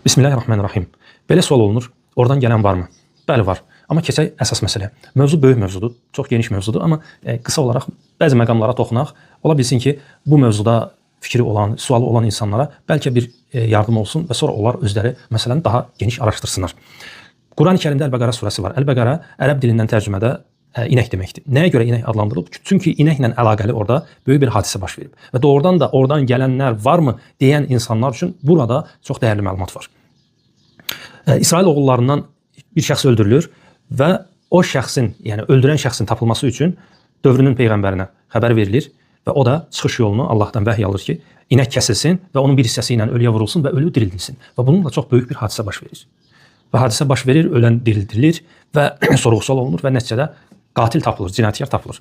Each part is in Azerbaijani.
Bismillahirrahmanirrahim. Belə sual olunur, oradan gələn varmı? Bəli, var. Amma keçək əsas məsələ. Mövzu böyük mövzudur, çox geniş mövzudur, amma qısa olaraq bəzi məqamlara toxunaq. Ola bilsin ki, bu mövzuda fikri olan, sualı olan insanlara bəlkə bir yardım olsun və sonra onlar özləri məsələni daha geniş araşdırsınlar. Quran-ı Kərimdə Əl-Bəqərə surəsi var. Əl-Bəqərə ərəb dilindən tərcümədə inək deməkdir. Nəyə görə inək adlandırılıb? Çünki inəklə əlaqəli orada böyük bir hadisə baş verib. Və doğrudan da oradan gələnlər varmı deyən insanlar üçün burada çox dəyərli məlumat var. İsrail oğullarından bir şəxs öldürülür və o şəxsin, yəni öldürən şəxsin tapılması üçün dövrünün peyğəmbərinə xəbər verilir və o da çıxış yolunu Allahdan vəhy alır ki, inək kəsilsin və onun bir hissəsi ilə ölüyə vurulsun və ölü dirildilsin. Və bununla çox böyük bir hadisə baş verir. Və hadisə baş verir, ölən dirildilir və sorğu-sual olunur və nəticədə qatil tapılır, cinayətkar tapılır.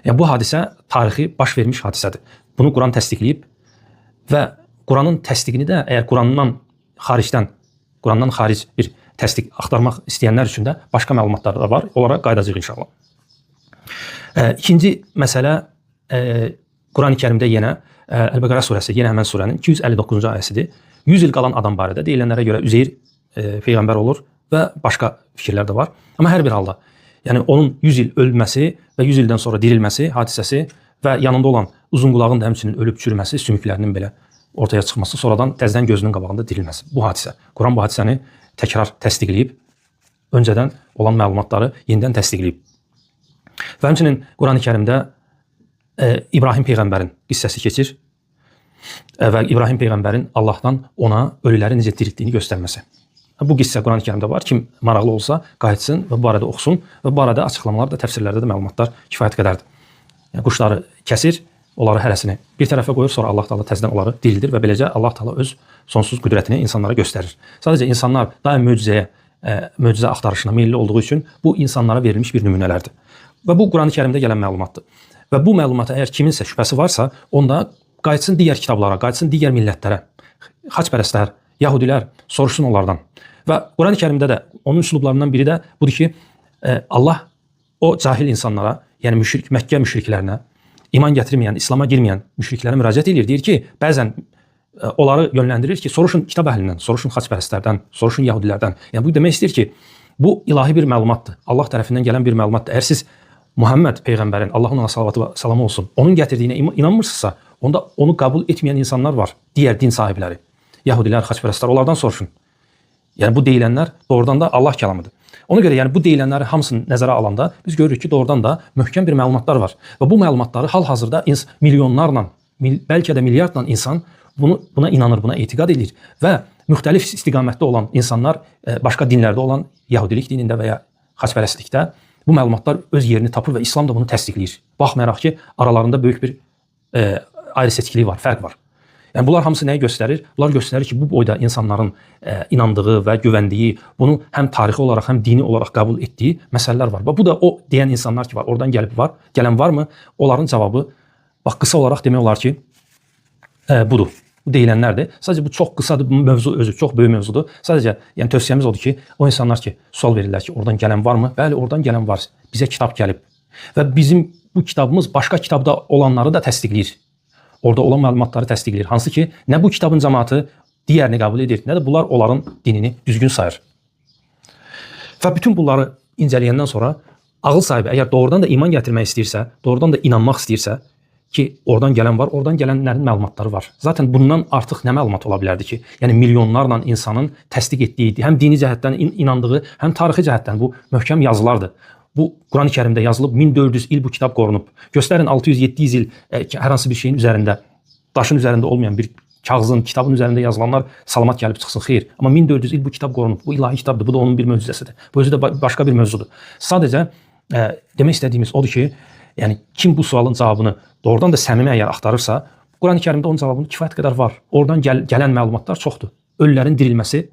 Yəni bu hadisə tarixi baş vermiş hadisədir. Bunu Quran təsdiqləyib və Quranın təsdiqini də əgər Qurandan xaric bir təsdiq axtarmaq istəyənlər üçün də başqa məlumatlar da var. Onlara qayıdacağıq inşallah. İkinci məsələ Quran-ı Kərimdə yenə Əl-Bəqərə surəsi, yenə həmən surənin 259-cu ayəsidir. 100 il qalan adam barədə deyilənlərə görə Üzeyr peyğəmbər olur və başqa fikirlər də var. Amma hər bir halda, yəni onun 100 il ölməsi və 100 ildən sonra dirilməsi hadisəsi və yanında olan uzunqulağın da həmçinin ölüb çürüməsi, sümüklərinin belə ortaya çıxması, sonradan təzədən gözünün qabağında dirilməsi. Bu hadisə. Quran bu hadisəni təkrar təsdiqləyib, öncədən olan məlumatları yenidən təsdiqləyib. Və həmçinin Quran-ı Kərimdə İbrahim peyğəmbərin qissəsi keçir və İbrahim peyğəmbərin Allahdan ona ölüləri necə diriltdiyini göstərməsi. Bu qissə Quran-ı Kərimdə var. Kim maraqlı olsa qayıtsın və bu barədə oxusun və bu barədə açıqlamalar da, təfsirlərdə də məlumatlar kifayət qədərdir. Yəni, quşları kəsir, onları hərəsini bir tərəfə qoyur, sonra Allah Taala təzədən onları dirildir və beləcə Allah Taala öz sonsuz qüdrətini insanlara göstərir. Sadəcə insanlar daim möcüzə axtarışına meyilli olduğu üçün bu insanlara verilmiş bir nümunələrdir. Və bu Quran-ı Kərimdə gələn məlumatdır. Və bu məlumata əgər kiminsə şübhəsi varsa, onda qayıtsın digər kitablara, qayıtsın digər millətlərə, xaçpərəstlər, yahudilər soruşsun onlardan. Və Quran-ı Kərimdə də onun üslublarından biri də budur ki, Allah o cahil insanlara, yəni Məkkə müşriklərinə, iman gətirməyən, İslam'a girməyən müşriklərə müraciət edir. Deyir ki, bəzən onları yönləndirir ki, soruşun kitab əhlindən, soruşun xaçpərəstlərdən, soruşun yahudilərdən. Yəni bu demək istəyir ki, bu ilahi bir məlumatdır. Allah tərəfindən gələn bir məlumatdır. Əgər siz Muhammed peyğəmbərin, Allahın ona salavatı və salamı olsun, onun gətirdiyinə inanmırsınızsa, onda onu qəbul etməyən insanlar var, digər din sahibləri, yahudilər, xaçpərəstlər, onlardan soruşun. Yəni bu deyilənlər doğrudan da Allah kəlamıdır. Ona görə yəni bu deyilənləri hamısını nəzərə alanda biz görürük ki, doğrudan da möhkəm bir məlumatlar var. Və bu məlumatları hal-hazırda milyonlarla, bəlkə də milyardla insan buna inanır, buna etiqad edir. Və müxtəlif istiqamətdə olan insanlar, başqa dinlərdə olan, yahudilik dinində və ya xaçpərəstlikdə bu məlumatlar öz yerini tapır və İslam da bunu təsdiqləyir. Baxmayaraq ki, aralarında böyük bir ayrı-seçkilik var, fərq var. Yəni bunlar hamısı nəyi göstərir? Bunlar göstərir ki, bu boyda insanların inandığı və güvəndiyi, bunu həm tarixi olaraq, həm dini olaraq qəbul etdiyi məsələlər var. Və bu da o deyən insanlar ki, var, oradan gələn varmı? Onların cavabı, bax, qısa olaraq demək olar ki, budur. Bu deyilənlərdir. Sadəcə bu çox qısadır, mövzu özü çox böyük mövzudur. Sadəcə yəni tövsiyəmiz odur ki, o insanlar ki, sual verirlər ki, oradan gələn varmı? Bəli, oradan gələn var. Bizə kitab gəlib. Və bizim bu kitabımız başqa kitabda olanları da təsdiqləyir. Orada olan məlumatları təsdiqləyir. Hansı ki, nə bu kitabın cəmaatı digərini qəbul edir, nə də bunlar onların dinini düzgün sayır. Və bütün bunları incələyəndən sonra ağıl sahibi əgər doğrudan da iman gətirmək istəyirsə, doğrudan da inanmaq istəyirsə ki, oradan gələn var, oradan gələnlərin məlumatları var. Zaten bundan artıq nə məlumat ola bilərdi ki, yəni milyonlarla insanın təsdiq etdiyi, həm dini cəhətdən inandığı, həm tarixi cəhətdən bu möhkəm yazılardır. Bu Quran-ı Kərimdə yazılıb, 1400 il bu kitab qorunub. Göstərin 600-700 il hər hansı bir şeyin üzərində, daşın üzərində olmayan bir kağızın, kitabın üzərində yazılanlar salamat gəlib çıxsın, xeyr. Amma 1400 il bu kitab qorunub. Bu ilahi kitabdır, bu da onun bir möcüzəsidir. Bu özü də başqa bir mövzudur. Sadəcə demək istədiyimiz odur ki, yəni kim bu sualın cavabını doğrudan da səmimi əgər axtarırsa, Quran-ı Kərimdə onun cavabını kifayət qədər var. Oradan gələn məlumatlar çoxdur. Ölülərin dirilməsi,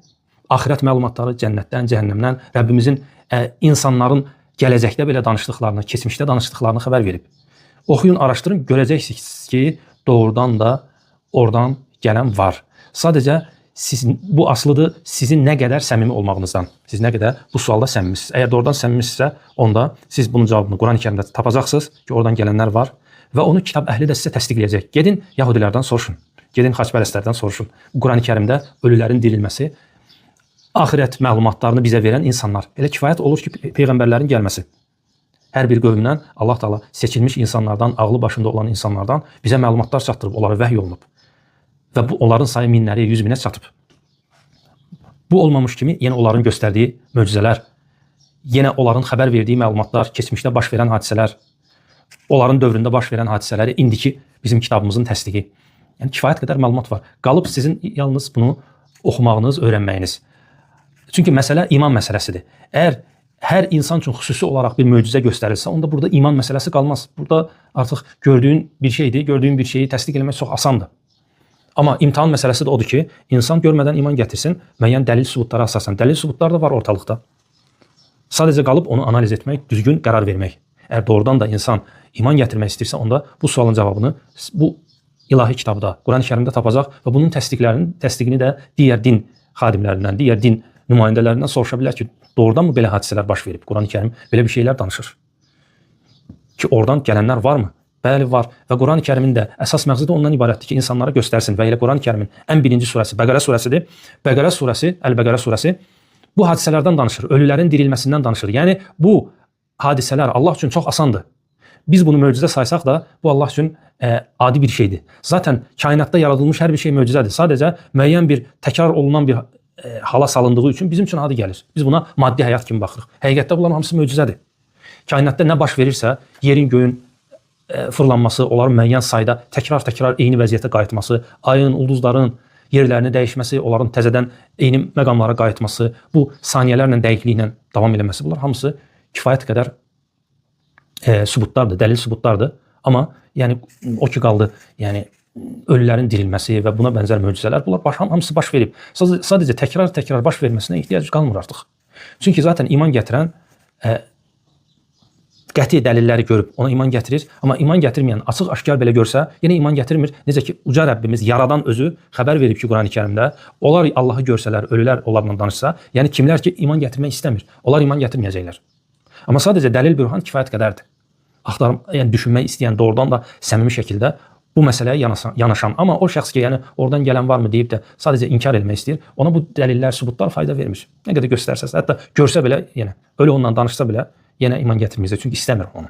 axirət məlumatları, cənnətdən, cəhənnəmdən, Rəbbimizin insanların gələcəkdə belə danışdıqlarını, keçmişdə danışdıqlarını xəbər verib. Oxuyun, araşdırın, görəcəksiniz ki, doğrudan da oradan gələn var. Sadəcə bu asılıdır sizin nə qədər səmimi olmağınızdan. Siz nə qədər bu sualda səmimisiniz. Əgər doğrudan səmimisinizsə, onda siz bunun cavabını Quran-ı Kərimdə tapacaqsınız ki, oradan gələnlər var və onu kitab əhli də sizə təsdiqləyəcək. Gedin yahudilərdən soruşun, gedin xaçpərəstlərdən soruşun. Quran-ı Kərimdə ölülərin dirilməsi axirət məlumatlarını bizə verən insanlar. Elə kifayət olur ki, peyğəmbərlərin gəlməsi. Hər bir qövmdən Allah Taala seçilmiş insanlardan, ağlı başında olan insanlardan bizə məlumatlar çatdırıb, onlara vəhy olunub. Və bu onların sayı minləri, 100 minə çatıb. Bu olmamış kimi yenə onların göstərdiyi möcüzələr, yenə onların xəbər verdiyi məlumatlar, keçmişdə baş verən hadisələr, onların dövründə baş verən hadisələri indiki bizim kitabımızın təsdiqi. Yəni kifayət qədər məlumat var. Qalıb sizin yalnız bunu oxumağınız, öyrənməyiniz. Çünki məsələ iman məsələsidir. Əgər hər insan üçün xüsusi olaraq bir möcüzə göstərilsə, onda burada iman məsələsi qalmaz. Burada artıq gördüyün bir şeydir, gördüyün bir şeyi təsdiq etmək çox asandır. Amma imtahan məsələsi də odur ki, insan görmədən iman gətirsin, müəyyən dəlil sübutlara əsasən. Dəlil sübutlar da var ortalıqda. Sadəcə qalıb onu analiz etmək, düzgün qərar vermək. Əgər doğrudan da insan iman gətirmək istəyirsə, onda bu sualın cavabını bu ilahi kitabda, Qurani-Kərimdə tapacaq və bunun təsdiqini də digər din xadimlərindən, digər din nümayəndələrindən soruşa bilər ki, doğrudan mı belə hadisələr baş verib? Qurani-Kərim belə bir şeylər danışır. Ki, oradan gələnlər varmı? Bəli, var. Və Qurani-Kərimin də əsas məqsədi də ondan ibarətdir ki, insanlara göstərsin. Və elə Qurani-Kərimin ən birinci surəsi Bəqərə surəsidir. Bəqərə surəsi, Əl-Bəqərə surəsi bu hadisələrdən danışır, ölülərin dirilməsindən danışır. Yəni, bu hadisələr Allah üçün çox asandır. Biz bunu möcüzə saysaq da, bu Allah üçün adi bir şeydir. Zaten kainatda yaradılmış hər bir şey möcüzədir. Sadəcə müəyyən bir təkrar olunan bir hala salındığı üçün bizim üçün adi gəlir. Biz buna maddi həyat kimi baxırıq. Həqiqətdə bunların hamısı möcüzədir. Kainatda nə baş verirsə, yerin, göyün fırlanması, onların müəyyən sayda təkrar eyni vəziyyətə qayıtması, ayın, ulduzların yerlərini dəyişməsi, onların təzədən eyni məqamlara qayıtması, bu saniyələrlə dəqiqliklə davam eləməsi, bunlar hamısı kifayət qədər sübutlardır, dəlil sübutlardır. Amma yəni o ki qaldı, yəni ölülərin dirilməsi və buna bənzər möcüzələr, bunlar hamısı baş verib. Sadəcə təkrar baş verməsinə ehtiyac qalmır artıq. Çünki zaten iman gətirən qəti dəlilləri görüb ona iman gətirir, amma iman gətirməyən açıq-aşkar belə görsə, yenə iman gətirmir. Necə ki, uca Rəbbimiz yaradan özü xəbər verib ki, Qurani-Kərimdə, onlar Allahı görsələr, ölülər onlarla danışsa, yəni kimlər ki, iman gətirmək istəmir, onlar iman gətirməyəcəklər. Amma sadəcə dəlil bürhan kifayət qədərdir. Yəni düşünmək istəyən doğrudan da səmimi şəkildə bu məsələyə yanaşan, amma o şəxs ki, yəni oradan gələn varmı deyib də sadəcə inkar etmək istəyir, ona bu dəlillər, sübutlar fayda vermir. Nə qədər göstərsəz, hətta görsə belə, yəni ölü onunla danışsa belə, yenə iman gətirməyəcək, çünki istəmir onu.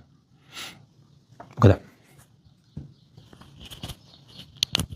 Bu qədər.